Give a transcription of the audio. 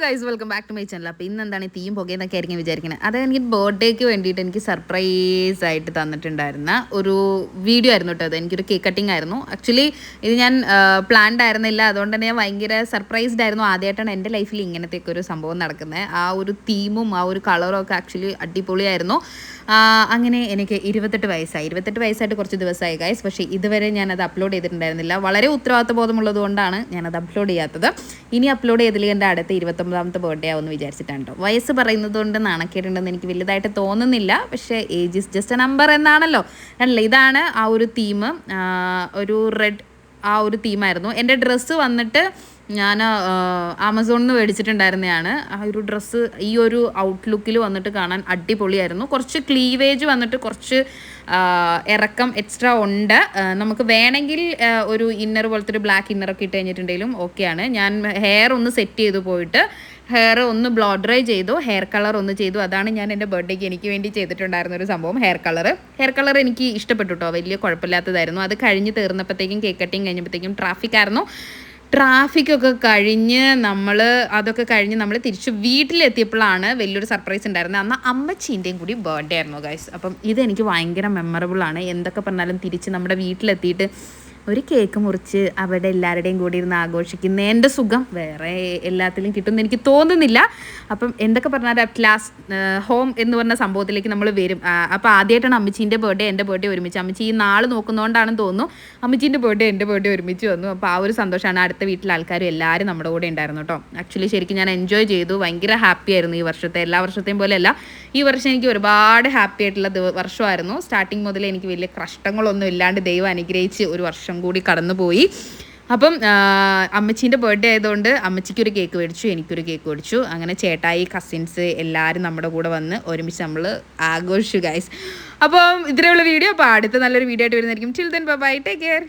Guys welcome back to my channel. അപ്പോൾ ഇന്ന് എന്താണ് തീം പുകയെന്നൊക്കെ ആയിരിക്കും വിചാരിക്കുന്നത്. അത് എനിക്ക് ബർത്ത്ഡേക്ക് വേണ്ടിയിട്ട് എനിക്ക് സർപ്രൈസ് ആയിട്ട് തന്നിട്ടുണ്ടായിരുന്ന ഒരു വീഡിയോ ആയിരുന്നു കേട്ടോ. അത് എനിക്കൊരു കേക്ക് കട്ടിങ് ആയിരുന്നു. ആക്ച്വലി ഇത് ഞാൻ പ്ലാൻഡ് ആയിരുന്നില്ല, അതുകൊണ്ട് തന്നെ ഞാൻ ഭയങ്കര സർപ്രൈസ്ഡ് ആയിരുന്നു. ആദ്യമായിട്ടാണ് എൻ്റെ ലൈഫിൽ ഇങ്ങനത്തെയൊക്കെ ഒരു സംഭവം നടക്കുന്നത്. ആ ഒരു തീമും ആ ഒരു കളറും ഒക്കെ ആക്ച്വലി അടിപൊളിയായിരുന്നു. അങ്ങനെ എനിക്ക് 28 വയസ്സായിട്ട് കുറച്ച് ദിവസമായി ഗൈസ്. പക്ഷേ ഇതുവരെ ഞാനത് അപ്ലോഡ് ചെയ്തിട്ടുണ്ടായിരുന്നില്ല. വളരെ ഉത്തരവാദിത്വ ബോധമുള്ളത് കൊണ്ടാണ് ഞാനത് അപ്ലോഡ് ചെയ്യാത്തത്. ഇനി അപ്ലോഡ് ചെയ്തില്ലെങ്കിൽ എൻ്റെ അടുത്ത 29ാമത്തെ ബർത്ത്ഡേ ആവുമെന്ന് വിചാരിച്ചിട്ടാണ് കേട്ടോ. വയസ്സ് പറയുന്നത് കൊണ്ട് നാണക്കേടുണ്ടെന്ന് എനിക്ക് വലുതായിട്ട് തോന്നുന്നില്ല. പക്ഷേ age is just A number എന്നാണല്ലോ. അല്ല, ഇതാണ് ആ ഒരു തീം. ഒരു റെഡ് ആ ഒരു തീമായിരുന്നു. എൻ്റെ ഡ്രസ്സ് വന്നിട്ട് ഞാൻ ആമസോണിൽ നിന്ന് മേടിച്ചിട്ടുണ്ടായിരുന്നതാണ്. ആ ഒരു ഡ്രസ്സ് ഈ ഒരു ഔട്ട്ലുക്കിൽ വന്നിട്ട് കാണാൻ അടിപൊളിയായിരുന്നു. കുറച്ച് ക്ലീവേജ് വന്നിട്ട് കുറച്ച് ഇറക്കം എക്സ്ട്രാ ഉണ്ട്. നമുക്ക് വേണമെങ്കിൽ ഒരു ഇന്നർ പോലത്തെ ഒരു ബ്ലാക്ക് ഇന്നറൊക്കെ ഇട്ട് കഴിഞ്ഞിട്ടുണ്ടെങ്കിലും ഓക്കെയാണ്. ഞാൻ ഹെയർ ഒന്ന് സെറ്റ് ചെയ്തു പോയിട്ട് ഹെയർ ഒന്ന് ബ്ലോ ഡ്രൈ ചെയ്തു, ഹെയർ കളർ ഒന്ന് ചെയ്തു. അതാണ് ഞാൻ എൻ്റെ ബർത്ത്ഡേക്ക് എനിക്ക് വേണ്ടി ചെയ്തിട്ടുണ്ടായിരുന്ന ഒരു സംഭവം. ഹെയർ കളർ എനിക്ക് ഇഷ്ടപ്പെട്ടു കേട്ടോ. വലിയ കുഴപ്പമില്ലാത്തതായിരുന്നു. അത് കഴിഞ്ഞ് തീർന്നപ്പോഴത്തേക്കും കേക്ക് കട്ടിങ് കഴിഞ്ഞപ്പോഴത്തേക്കും ട്രാഫിക്കൊക്കെ കഴിഞ്ഞ് അതൊക്കെ കഴിഞ്ഞ് നമ്മൾ തിരിച്ച് വീട്ടിലെത്തിയപ്പോഴാണ് വലിയൊരു സർപ്രൈസ് ഉണ്ടായിരുന്നത്. അന്ന് അമ്മച്ചീൻ്റെയും കൂടി ബർത്ത്ഡേ ആയിരുന്നു ഗൈസ്. അപ്പം ഇതെനിക്ക് ഭയങ്കര മെമ്മറബിളാണ്. എന്തൊക്കെ പറഞ്ഞാലും തിരിച്ച് നമ്മുടെ വീട്ടിലെത്തിയിട്ട് ഒരു കേക്ക് മുറിച്ച് അവിടെ എല്ലാവരുടെയും കൂടി ഇരുന്ന് ആഘോഷിക്കുന്നതിൻ്റെ സുഖം വേറെ എല്ലാത്തിലും കിട്ടുമെന്ന് എനിക്ക് തോന്നുന്നില്ല. അപ്പം എന്തൊക്കെ പറഞ്ഞാൽ അറ്റ് ലാസ്റ്റ് ഹോം എന്ന് പറഞ്ഞ സംഭവത്തിലേക്ക് നമ്മൾ വരും. അപ്പോൾ ആദ്യമായിട്ടാണ് അമ്മച്ചീൻ്റെ ബർത്ത്ഡേ എൻ്റെ ബർത്ത്ഡേ ഒരുമിച്ച്. അമ്മച്ചി ഈ നാൾ നോക്കുന്നതുകൊണ്ടാണെന്ന് തോന്നുന്നു അമ്മച്ചീൻ്റെ ബർത്ത്ഡേ എൻ്റെ ബർത്ത്ഡേ ഒരുമിച്ച് വന്നു. അപ്പോൾ ആ ഒരു സന്തോഷമാണ്. അടുത്ത വീട്ടിലെ ആൾക്കാരും എല്ലാവരും നമ്മുടെ കൂടെ ഉണ്ടായിരുന്നു കേട്ടോ. ആക്ച്വലി ശരിക്കും ഞാൻ എൻജോയ് ചെയ്തു. ഭയങ്കര ഹാപ്പി ആയിരുന്നു ഈ വർഷത്തെ. എല്ലാ വർഷത്തെയും പോലെയല്ല, ഈ വർഷം എനിക്ക് ഒരുപാട് ഹാപ്പി ആയിട്ടുള്ള വർഷമായിരുന്നു. സ്റ്റാർട്ടിങ് മുതൽ എനിക്ക് വലിയ കഷ്ടങ്ങളൊന്നും ഇല്ലാണ്ട് ദൈവം അനുഗ്രഹിച്ച് ഒരു വർഷം കൂടി കടന്നുപോയി. അപ്പം അമ്മച്ചീൻ്റെ ബർത്ത്ഡേ ആയതുകൊണ്ട് അമ്മച്ചിക്കൊരു കേക്ക് മേടിച്ചു, എനിക്കൊരു കേക്ക് മേടിച്ചു. അങ്ങനെ ചേട്ടായി, കസിൻസ് എല്ലാവരും നമ്മുടെ കൂടെ വന്ന് ഒരുമിച്ച് നമ്മൾ ആഘോഷിച്ചു ഗൈസ്. അപ്പം ഇത്രയുള്ള വീഡിയോ. അപ്പോൾ അടുത്ത നല്ലൊരു വീഡിയോ ആയിട്ട് വരുന്നതായിരിക്കും. Till then bye, take care.